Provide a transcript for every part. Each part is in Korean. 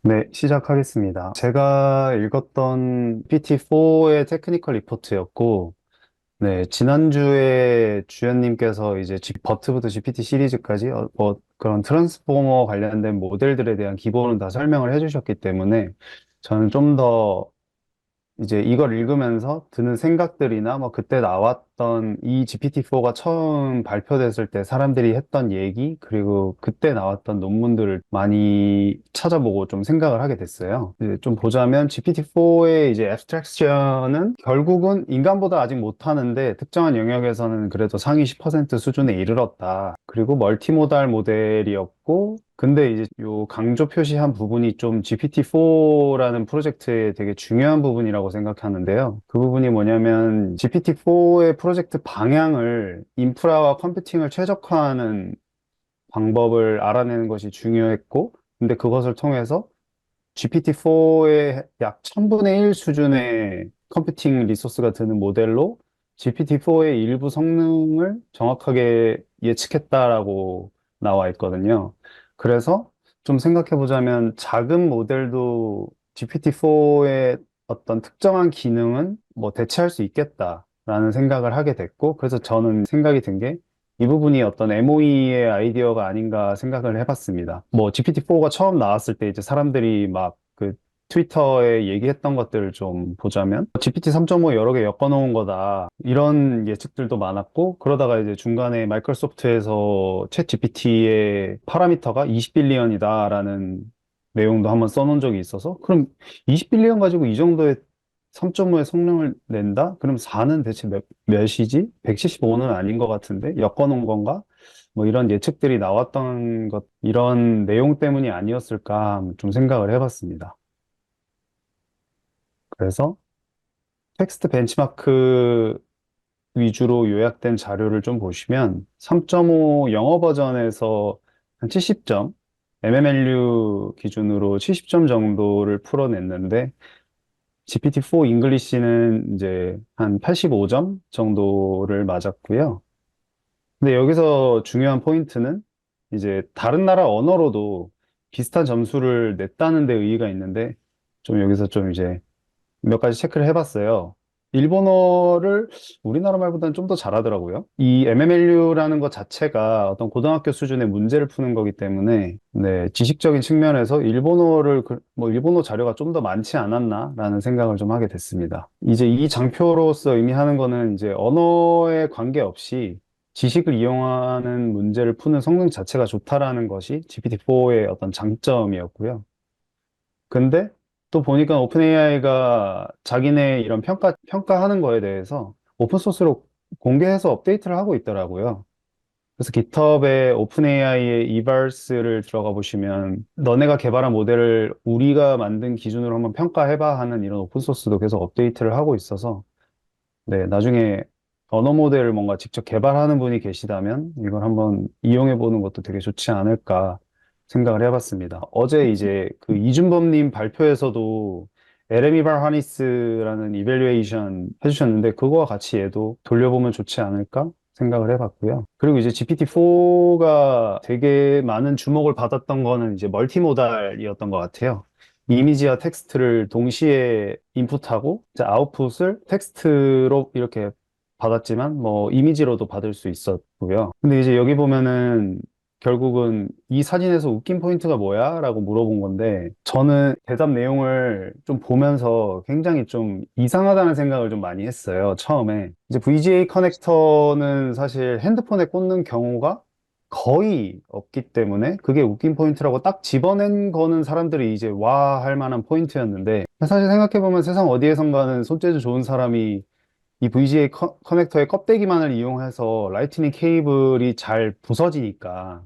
네, 시작하겠습니다. 제가 읽었던 PT4의 테크니컬 리포트였고, 네, 지난주에 주연님께서 이제 버트부터 GPT 시리즈까지 뭐 그런 트랜스포머 관련된 모델들에 대한 기본은 다 설명을 해주셨기 때문에 저는 좀더 이제 이걸 읽으면서 드는 생각들이나 뭐 그때 나왔던 이 GPT-4가 처음 발표됐을 때 사람들이 했던 얘기, 그리고 그때 나왔던 논문들을 많이 찾아보고 좀 생각을 하게 됐어요. 이제 좀 보자면 GPT-4의 이제 abstraction은 결국은 인간보다 아직 못하는데 특정한 영역에서는 그래도 상위 10% 수준에 이르렀다. 그리고 멀티모달 모델이었고, 근데 이제 요 강조 표시한 부분이 좀 GPT-4라는 프로젝트의 되게 중요한 부분이라고 생각하는데요. 그 부분이 뭐냐면 GPT-4의 프로젝트 방향을 인프라와 컴퓨팅을 최적화하는 방법을 알아내는 것이 중요했고, 근데 그것을 통해서 GPT-4의 약 1000분의 1 수준의 컴퓨팅 리소스가 드는 모델로 GPT-4의 일부 성능을 정확하게 예측했다라고 나와 있거든요. 그래서 좀 생각해 보자면 작은 모델도 GPT-4의 어떤 특정한 기능은 뭐 대체할 수 있겠다라는 생각을 하게 됐고, 그래서 저는 생각이 든 게 이 부분이 어떤 MOE의 아이디어가 아닌가 생각을 해봤습니다. 뭐 GPT-4가 처음 나왔을 때 이제 사람들이 막 그 트위터에 얘기했던 것들을 좀 보자면 GPT 3.5 여러 개 엮어놓은 거다 이런 예측들도 많았고, 그러다가 이제 중간에 마이크로소프트에서 챗 GPT의 파라미터가 20빌리언이다 라는 내용도 한번 써놓은 적이 있어서, 그럼 20빌리언 가지고 이 정도의 3.5의 성능을 낸다? 그럼 4는 대체 몇이지? 175는 아닌 것 같은데? 엮어놓은 건가? 뭐 이런 예측들이 나왔던 것, 이런 내용 때문이 아니었을까 좀 생각을 해봤습니다. 그래서 텍스트 벤치마크 위주로 요약된 자료를 좀 보시면 3.5 영어 버전에서 한 70점, MMLU 기준으로 70점 정도를 풀어냈는데 GPT-4 잉글리시는 이제 한 85점 정도를 맞았고요. 근데 여기서 중요한 포인트는 이제 다른 나라 언어로도 비슷한 점수를 냈다는 데 의의가 있는데, 좀 여기서 좀 이제 몇 가지 체크를 해봤어요. 일본어를 우리나라 말보다는 좀 더 잘하더라고요. 이 MMLU라는 것 자체가 어떤 고등학교 수준의 문제를 푸는 거기 때문에, 네, 지식적인 측면에서 뭐 일본어 자료가 좀 더 많지 않았나라는 생각을 좀 하게 됐습니다. 이제 이 장표로서 의미하는 거는 이제 언어에 관계없이 지식을 이용하는 문제를 푸는 성능 자체가 좋다라는 것이 GPT-4의 어떤 장점이었고요. 근데 또 보니까 오픈 AI가 자기네 이런 평가하는 거에 대해서 오픈소스로 공개해서 업데이트를 하고 있더라고요. 그래서 GitHub에 오픈 AI의 evals를 들어가 보시면 너네가 개발한 모델을 우리가 만든 기준으로 한번 평가해봐 하는 이런 오픈소스도 계속 업데이트를 하고 있어서, 네, 나중에 언어 모델을 뭔가 직접 개발하는 분이 계시다면 이걸 한번 이용해 보는 것도 되게 좋지 않을까 생각을 해봤습니다. 어제 이제 그 이준범님 발표에서도 LM 이발 하니스라는 이밸류에이션 해주셨는데 그거와 같이 얘도 돌려보면 좋지 않을까 생각을 해봤고요. 그리고 이제 GPT-4가 되게 많은 주목을 받았던 거는 이제 멀티모달이었던 것 같아요. 이미지와 텍스트를 동시에 인풋하고 이제 아웃풋을 텍스트로 이렇게 받았지만 뭐 이미지로도 받을 수 있었고요. 근데 이제 여기 보면은 결국은 이 사진에서 웃긴 포인트가 뭐야? 라고 물어본 건데, 저는 대답 내용을 좀 보면서 굉장히 좀 이상하다는 생각을 좀 많이 했어요, 처음에. 이제 VGA 커넥터는 사실 핸드폰에 꽂는 경우가 거의 없기 때문에 그게 웃긴 포인트라고 딱 집어낸 거는 사람들이 이제 와 할 만한 포인트였는데, 사실 생각해보면 세상 어디에선가는 손재주 좋은 사람이 이 VGA 커넥터의 껍데기만을 이용해서 라이트닝 케이블이 잘 부서지니까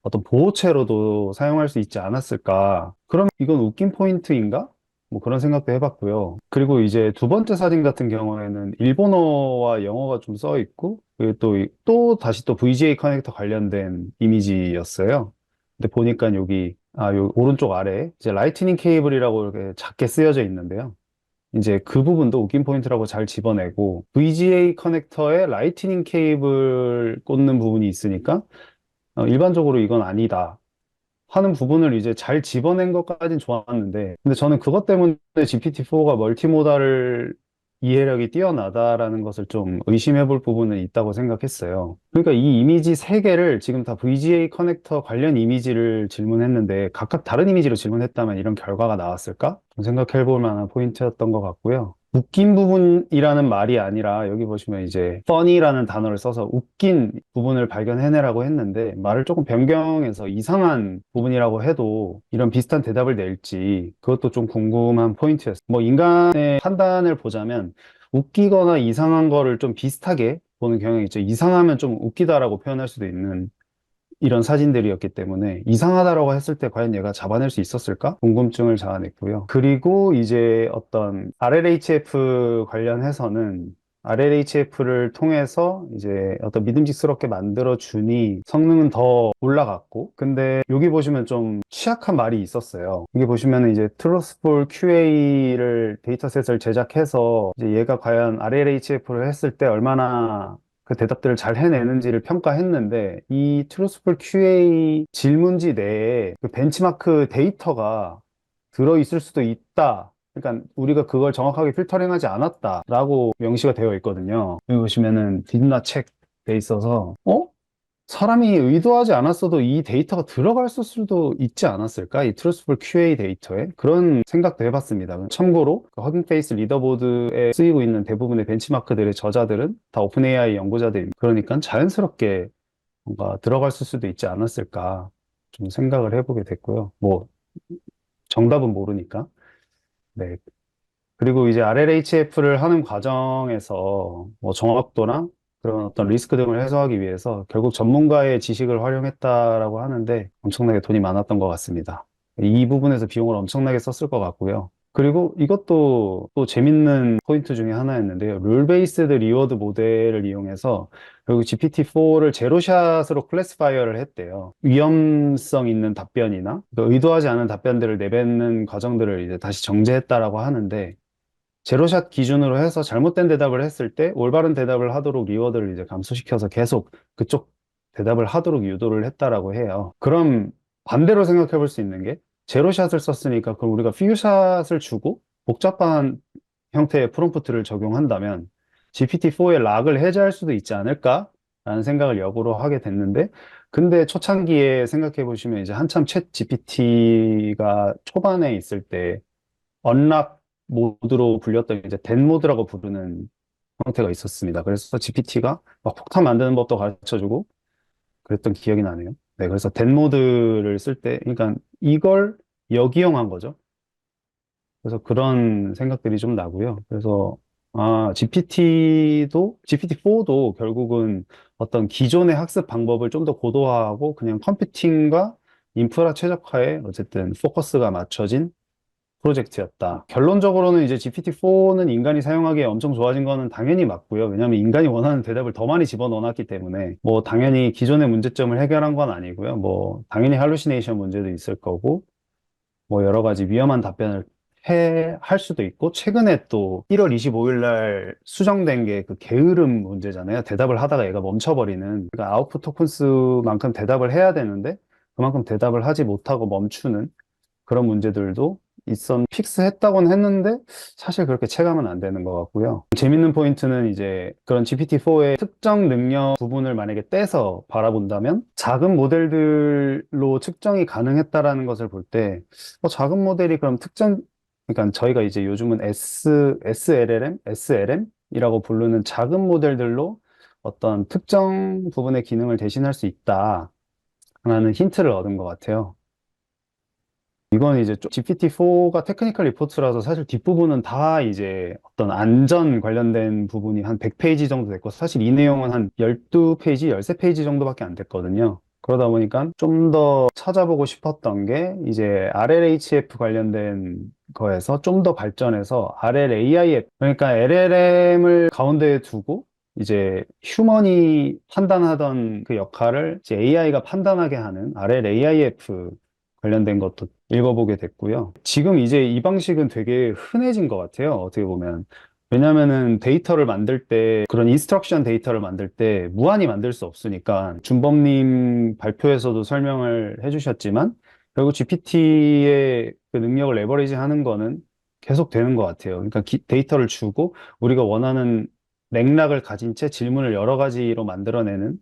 어떤 보호체로도 사용할 수 있지 않았을까. 그럼 이건 웃긴 포인트인가? 뭐 그런 생각도 해봤고요. 그리고 이제 두 번째 사진 같은 경우에는 일본어와 영어가 좀 써 있고, 그리고 또 다시 또 VGA 커넥터 관련된 이미지였어요. 근데 보니까 요 오른쪽 아래 이제 라이트닝 케이블이라고 이렇게 작게 쓰여져 있는데요. 이제 그 부분도 웃긴 포인트라고 잘 집어내고, VGA 커넥터에 라이트닝 케이블 꽂는 부분이 있으니까 일반적으로 이건 아니다. 하는 부분을 이제 잘 집어낸 것까진 좋았는데, 근데 저는 그것 때문에 GPT-4가 멀티모달을 이해력이 뛰어나다라는 것을 좀 의심해 볼 부분은 있다고 생각했어요. 그러니까 이 이미지 세개를 지금 다 VGA 커넥터 관련 이미지를 질문했는데 각각 다른 이미지로 질문했다면 이런 결과가 나왔을까? 좀 생각해 볼 만한 포인트였던 것 같고요. 웃긴 부분이라는 말이 아니라 여기 보시면 이제 funny라는 단어를 써서 웃긴 부분을 발견해내라고 했는데 말을 조금 변경해서 이상한 부분이라고 해도 이런 비슷한 대답을 낼지 그것도 좀 궁금한 포인트였어요. 뭐 인간의 판단을 보자면 웃기거나 이상한 거를 좀 비슷하게 보는 경향이 있죠. 이상하면 좀 웃기다라고 표현할 수도 있는 이런 사진들이었기 때문에 이상하다라고 했을 때 과연 얘가 잡아낼 수 있었을까? 궁금증을 자아냈고요. 그리고 이제 어떤 RLHF 관련해서는 RLHF를 통해서 이제 어떤 믿음직스럽게 만들어주니 성능은 더 올라갔고 근데 여기 보시면 좀 취약한 말이 있었어요. 여기 보시면 이제 Truthful QA를 데이터셋을 제작해서 이제 얘가 과연 RLHF를 했을 때 얼마나 그 대답들을 잘 해내는지를 평가했는데 이 트루스풀 QA 질문지 내에 그 벤치마크 데이터가 들어있을 수도 있다. 그러니까 우리가 그걸 정확하게 필터링하지 않았다라고 명시가 되어 있거든요. 여기 보시면은 did not check 돼 있어서 사람이 의도하지 않았어도 이 데이터가 들어갈 수도 있지 않았을까? 이 Truthful QA 데이터에? 그런 생각도 해봤습니다. 참고로 허깅페이스 리더보드에 쓰이고 있는 대부분의 벤치마크들의 저자들은 다 오픈AI 연구자들입니다. 그러니까 자연스럽게 뭔가 들어갈 수도 있지 않았을까? 좀 생각을 해보게 됐고요. 뭐 정답은 모르니까. 네. 그리고 이제 RLHF를 하는 과정에서 뭐 정확도나 그런 어떤 리스크 등을 해소하기 위해서 결국 전문가의 지식을 활용했다라고 하는데 엄청나게 돈이 많았던 것 같습니다. 이 부분에서 비용을 엄청나게 썼을 것 같고요. 그리고 이것도 또 재밌는 포인트 중에 하나였는데요. 룰 베이스드 리워드 모델을 이용해서 결국 GPT-4를 제로샷으로 클래시파이어를 했대요. 위험성 있는 답변이나 그러니까 의도하지 않은 답변들을 내뱉는 과정들을 이제 다시 정제했다라고 하는데 제로샷 기준으로 해서 잘못된 대답을 했을 때 올바른 대답을 하도록 리워드를 이제 감소시켜서 계속 그쪽 대답을 하도록 유도를 했다라고 해요. 그럼 반대로 생각해 볼 수 있는 게 제로샷을 썼으니까 그럼 우리가 퓨샷을 주고 복잡한 형태의 프롬프트를 적용한다면 GPT-4의 락을 해제할 수도 있지 않을까라는 생각을 역으로 하게 됐는데 근데 초창기에 생각해 보시면 이제 한참 챗 GPT가 초반에 있을 때 언락 모드로 불렸던 이제 댄 모드라고 부르는 형태가 있었습니다. 그래서 GPT가 막 폭탄 만드는 법도 가르쳐주고 그랬던 기억이 나네요. 네, 그래서 댄 모드를 쓸 때, 그러니까 이걸 역이용한 거죠. 그래서 그런 생각들이 좀 나고요. 그래서 GPT-4도 결국은 어떤 기존의 학습 방법을 좀 더 고도화하고 그냥 컴퓨팅과 인프라 최적화에 어쨌든 포커스가 맞춰진 프로젝트였다. 결론적으로는 이제 GPT-4는 인간이 사용하기에 엄청 좋아진 거는 당연히 맞고요. 왜냐하면 인간이 원하는 대답을 더 많이 집어넣어놨기 때문에 뭐 당연히 기존의 문제점을 해결한 건 아니고요. 뭐 당연히 할루시네이션 문제도 있을 거고 뭐 여러 가지 위험한 답변을 할 수도 있고 최근에 또 1월 25일 날 수정된 게 그 게으름 문제잖아요. 대답을 하다가 얘가 멈춰버리는 그러니까 아웃풋 토큰수만큼 대답을 해야 되는데 그만큼 대답을 하지 못하고 멈추는 그런 문제들도 픽스했다고는 했는데 사실 그렇게 체감은 안 되는 것 같고요. 재밌는 포인트는 이제 그런 GPT-4의 특정 능력 부분을 만약에 떼서 바라본다면 작은 모델들로 측정이 가능했다라는 것을 볼 때 작은 모델이 그럼 그러니까 저희가 이제 요즘은 SLLM, SLM이라고 부르는 작은 모델들로 어떤 특정 부분의 기능을 대신할 수 있다라는 힌트를 얻은 것 같아요. 이건 이제 GPT-4가 테크니컬 리포트라서 사실 뒷부분은 다 이제 어떤 안전 관련된 부분이 한 100페이지 정도 됐고 사실 이 내용은 한 12페이지, 13페이지 정도밖에 안 됐거든요. 그러다 보니까 좀 더 찾아보고 싶었던 게 이제 RLHF 관련된 거에서 좀 더 발전해서 RLAIF, 그러니까 LLM을 가운데에 두고 이제 휴먼이 판단하던 그 역할을 이제 AI가 판단하게 하는 RLAIF 관련된 것도 읽어보게 됐고요. 지금 이제 이 방식은 되게 흔해진 것 같아요. 어떻게 보면. 왜냐면은 데이터를 만들 때, 그런 인스트럭션 데이터를 만들 때 무한히 만들 수 없으니까 준범님 발표에서도 설명을 해주셨지만 결국 GPT의 그 능력을 레버리지 하는 거는 계속 되는 것 같아요. 그러니까 데이터를 주고 우리가 원하는 맥락을 가진 채 질문을 여러 가지로 만들어내는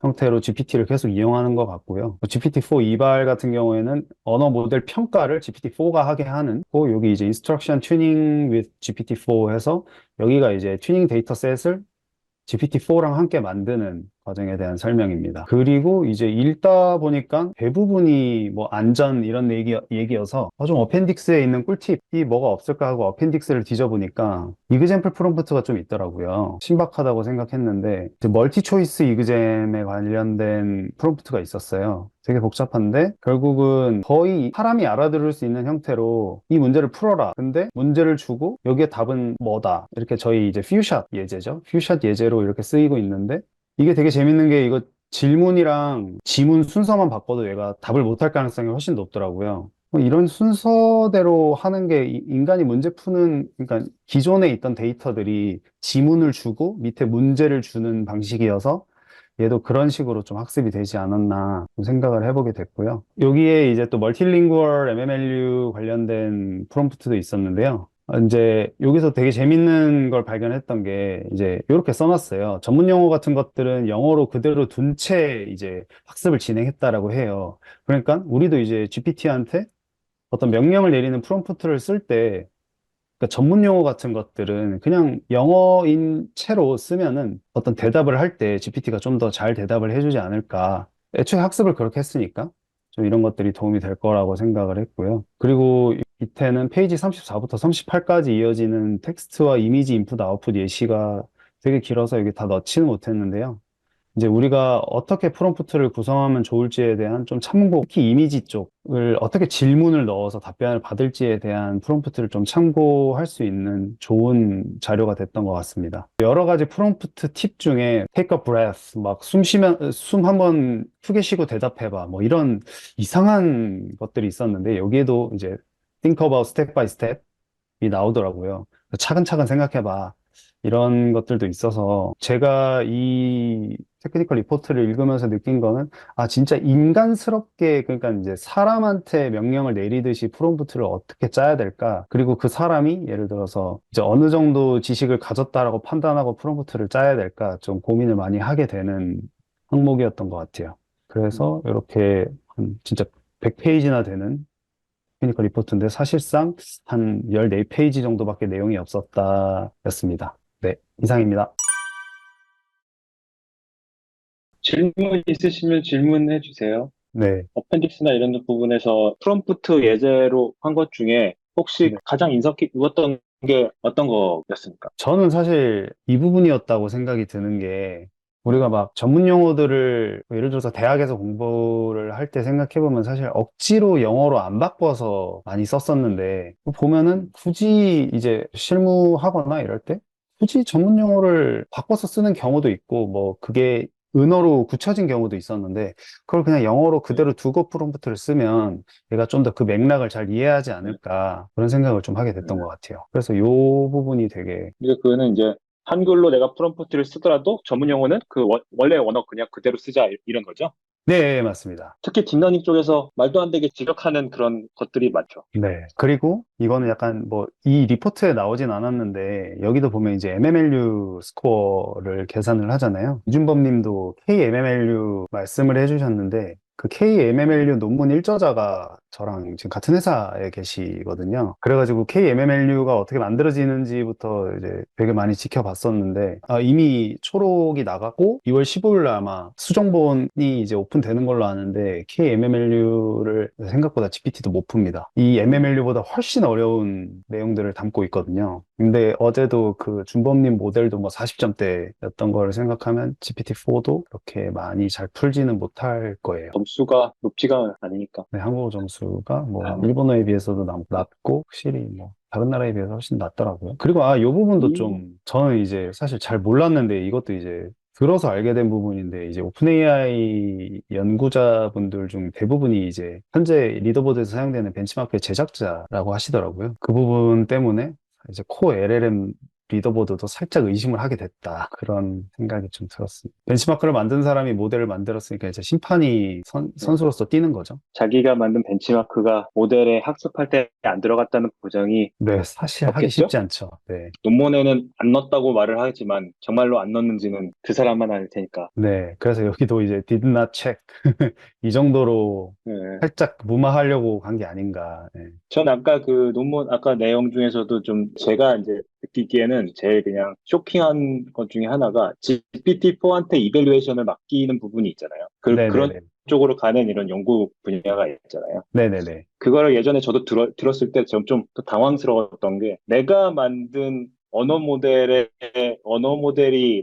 형태로 GPT를 계속 이용하는 것 같고요. GPT-4 이발 같은 경우에는 언어 모델 평가를 GPT-4가 하게 하는, 여기 이제 Instruction Tuning with GPT-4 해서 여기가 이제 튜닝 데이터셋을 GPT-4랑 함께 만드는 과정에 대한 설명입니다. 그리고 이제 읽다 보니까 대부분이 뭐 안전 이런 얘기여서 좀 어펜딕스에 있는 꿀팁이 뭐가 없을까 하고 어펜딕스를 뒤져보니까 이그젠플 프롬프트가 좀 있더라고요. 신박하다고 생각했는데 멀티 초이스 이그잼에 관련된 프롬프트가 있었어요. 되게 복잡한데 결국은 거의 사람이 알아들을 수 있는 형태로 이 문제를 풀어라. 근데 문제를 주고 여기에 답은 뭐다. 이렇게 저희 이제 퓨샷 예제죠. 퓨샷 예제로 이렇게 쓰이고 있는데 이게 되게 재밌는 게 이거 질문이랑 지문 순서만 바꿔도 얘가 답을 못할 가능성이 훨씬 높더라고요. 이런 순서대로 하는 게 인간이 문제 푸는, 그러니까 기존에 있던 데이터들이 지문을 주고 밑에 문제를 주는 방식이어서 얘도 그런 식으로 좀 학습이 되지 않았나 좀 생각을 해보게 됐고요. 여기에 이제 또 멀티링구얼 MMLU 관련된 프롬프트도 있었는데요. 이제 여기서 되게 재밌는 걸 발견했던 게 이제 이렇게 써놨어요. 전문 용어 같은 것들은 영어로 그대로 둔 채 이제 학습을 진행했다라고 해요. 그러니까 우리도 이제 GPT한테 어떤 명령을 내리는 프롬프트를 쓸 때 그러니까 전문 용어 같은 것들은 그냥 영어인 채로 쓰면은 어떤 대답을 할 때 GPT가 좀 더 잘 대답을 해주지 않을까. 애초에 학습을 그렇게 했으니까 좀 이런 것들이 도움이 될 거라고 생각을 했고요. 그리고 밑에는 페이지 34부터 38까지 이어지는 텍스트와 이미지 인풋 아웃풋 예시가 되게 길어서 여기 다 넣지는 못했는데요. 이제 우리가 어떻게 프롬프트를 구성하면 좋을지에 대한 좀 참고, 특히 이미지 쪽을 어떻게 질문을 넣어서 답변을 받을지에 대한 프롬프트를 좀 참고할 수 있는 좋은 자료가 됐던 것 같습니다. 여러 가지 프롬프트 팁 중에 take a breath, 막 숨 한번 크게 쉬고 대답해봐, 뭐 이런 이상한 것들이 있었는데 여기에도 이제 think about step by step이 나오더라고요. 차근차근 생각해봐. 이런 것들도 있어서 제가 이 테크니컬 리포트를 읽으면서 느낀 거는 진짜 인간스럽게 그러니까 이제 사람한테 명령을 내리듯이 프롬프트를 어떻게 짜야 될까? 그리고 그 사람이 예를 들어서 이제 어느 정도 지식을 가졌다라고 판단하고 프롬프트를 짜야 될까? 좀 고민을 많이 하게 되는 항목이었던 것 같아요. 그래서 이렇게 한 진짜 100페이지나 되는 테크니컬 리포트인데 사실상 한 14페이지 정도밖에 내용이 없었다 였습니다. 네, 이상입니다. 질문 있으시면 질문해 주세요. 네. 어펜딕스나 이런 부분에서 프롬프트 예제로 한 것 중에 혹시 네. 가장 인상 깊었던 게 어떤 거였습니까? 저는 사실 이 부분이었다고 생각이 드는 게 우리가 막 전문 용어들을 예를 들어서 대학에서 공부를 할 때 생각해보면 사실 억지로 영어로 안 바꿔서 많이 썼었는데 보면은 굳이 이제 실무하거나 이럴 때 굳이 전문 용어를 바꿔서 쓰는 경우도 있고 뭐 그게 은어로 굳혀진 경우도 있었는데 그걸 그냥 영어로 그대로 두고 프롬프트를 쓰면 얘가 좀 더 그 맥락을 잘 이해하지 네. 않을까 그런 생각을 좀 하게 네. 됐던 것 같아요. 그래서 이 부분이 되게 근데 그거는 이제 한글로 내가 프롬프트를 쓰더라도 전문 용어는 그 원래 원어 그냥 그대로 쓰자 이런 거죠. 네, 맞습니다. 특히 딥러닝 쪽에서 말도 안 되게 지적하는 그런 것들이 많죠. 네. 그리고 이거는 약간 뭐 이 리포트에 나오진 않았는데 여기도 보면 이제 MMLU 스코어를 계산을 하잖아요. 이준범 님도 KMMLU 말씀을 해주셨는데 그 KMMLU 논문 일저자가 저랑 지금 같은 회사에 계시거든요. 그래가지고 KMMLU가 어떻게 만들어지는지부터 이제 되게 많이 지켜봤었는데 이미 초록이 나갔고 2월 15일에 아마 수정본이 이제 오픈되는 걸로 아는데 KMMLU를 생각보다 GPT도 못 풉니다. 이 MMLU보다 훨씬 어려운 내용들을 담고 있거든요. 근데 어제도 그 준범님 모델도 뭐 40점대였던 걸 생각하면 GPT-4도 그렇게 많이 잘 풀지는 못할 거예요. 점수가 높지가 않으니까. 네, 한국어 점수가 뭐 아, 일본어에 비해서도 낮고 확실히 뭐 다른 나라에 비해서 훨씬 낮더라고요. 그리고 이 부분도 이, 좀 저는 이제 사실 잘 몰랐는데 이것도 이제 들어서 알게 된 부분인데 이제 오픈 AI 연구자분들 중 대부분이 이제 현재 리더보드에서 사용되는 벤치마크의 제작자라고 하시더라고요. 그 부분 때문에 이제 코 LLM 리더보드도 살짝 의심을 하게 됐다. 그런 생각이 좀 들었습니다. 벤치마크를 만든 사람이 모델을 만들었으니까 이제 심판이 네. 선수로서 뛰는 거죠. 자기가 만든 벤치마크가 모델에 학습할 때 안 들어갔다는 보장이 네, 사실 하기 없겠죠? 쉽지 않죠. 네. 논문에는 안 넣었다고 말을 하지만 정말로 안 넣었는지는 그 사람만 알 테니까. 네. 그래서 여기도 이제 did not check. 이 정도로 네. 살짝 무마하려고 간 게 아닌가. 네. 전 아까 그 논문, 아까 내용 중에서도 좀 제가 이제 느끼기에는 제일 그냥 쇼킹한 것 중에 하나가 GPT-4한테 이밸류에이션을 맡기는 부분이 있잖아요. 그런 네네네. 쪽으로 가는 이런 연구 분야가 있잖아요. 네네네. 그거를 예전에 저도 들었을 때 좀 또 당황스러웠던 게 내가 만든 언어 모델이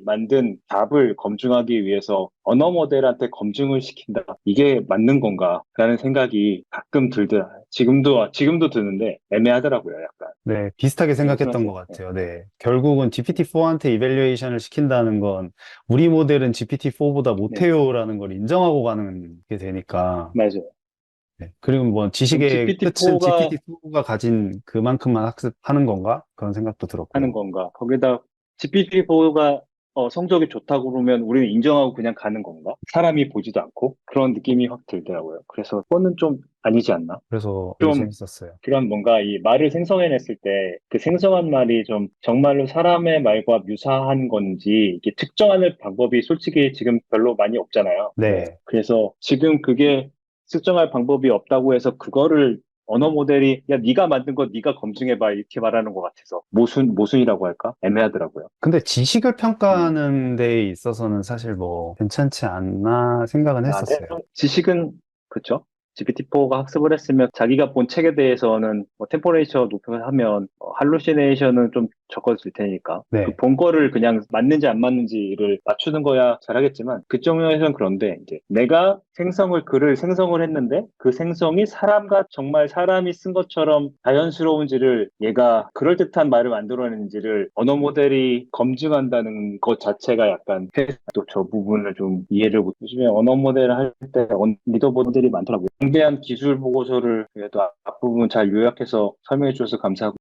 만든 답을 검증하기 위해서 언어 모델한테 검증을 시킨다. 이게 맞는 건가? 라는 생각이 가끔 들더라. 지금도 드는데 애매하더라고요, 약간. 네, 비슷하게 어떻게 생각했던 것 생각하세요? 네. 같아요. 네. 결국은 GPT-4한테 이밸류에이션을 시킨다는 건 우리 모델은 GPT-4보다 네, 못해요라는 걸 인정하고 가는 게 되니까. 맞아요. 네. 그리고 뭐 그럼 지식의 끝은 GPT-4가 GPT-4가 가진 그만큼만 학습하는 건가? 그런 생각도 하는 들었고요. 건가? 거기다 GPT-4가 성적이 좋다고 그러면 우리는 인정하고 그냥 가는 건가? 사람이 보지도 않고 그런 느낌이 확 들더라고요. 그래서 그거는 좀 아니지 않나? 그래서 되게 좀 재밌었어요. 그런 뭔가 이 말을 생성해냈을 때 그 생성한 말이 좀 정말로 사람의 말과 유사한 건지 이게 측정하는 방법이 솔직히 지금 별로 많이 없잖아요. 네. 네. 그래서 지금 그게 측정할 방법이 없다고 해서 그거를 언어 모델이 야 네가 만든 거 네가 검증해봐 이렇게 말하는 것 같아서 모순이라고 할까? 애매하더라고요. 근데 지식을 음. 평가하는 데 있어서는 사실 뭐 괜찮지 않나 생각은 했었어요. 지식은 그쵸? GPT-4가 학습을 했으면 자기가 본 책에 대해서는 뭐 템퍼레이처 높여서 하면 할루시네이션은 좀 적어질 테니까 그 네. 본 거를 그냥 맞는지 안 맞는지를 맞추는 거야 잘하겠지만 그 점에서는 그런데 이제 내가 글을 생성을 했는데 그 생성이 정말 사람이 쓴 것처럼 자연스러운지를 얘가 그럴듯한 말을 만들어내는지를 언어 모델이 검증한다는 것 자체가 약간 또 저 부분을 좀 이해를 못, 요즘에 언어 모델을 할 때 리더보드들이 많더라고요. 방대한 기술 보고서를 그래도 앞부분 잘 요약해서 설명해 주셔서 감사하고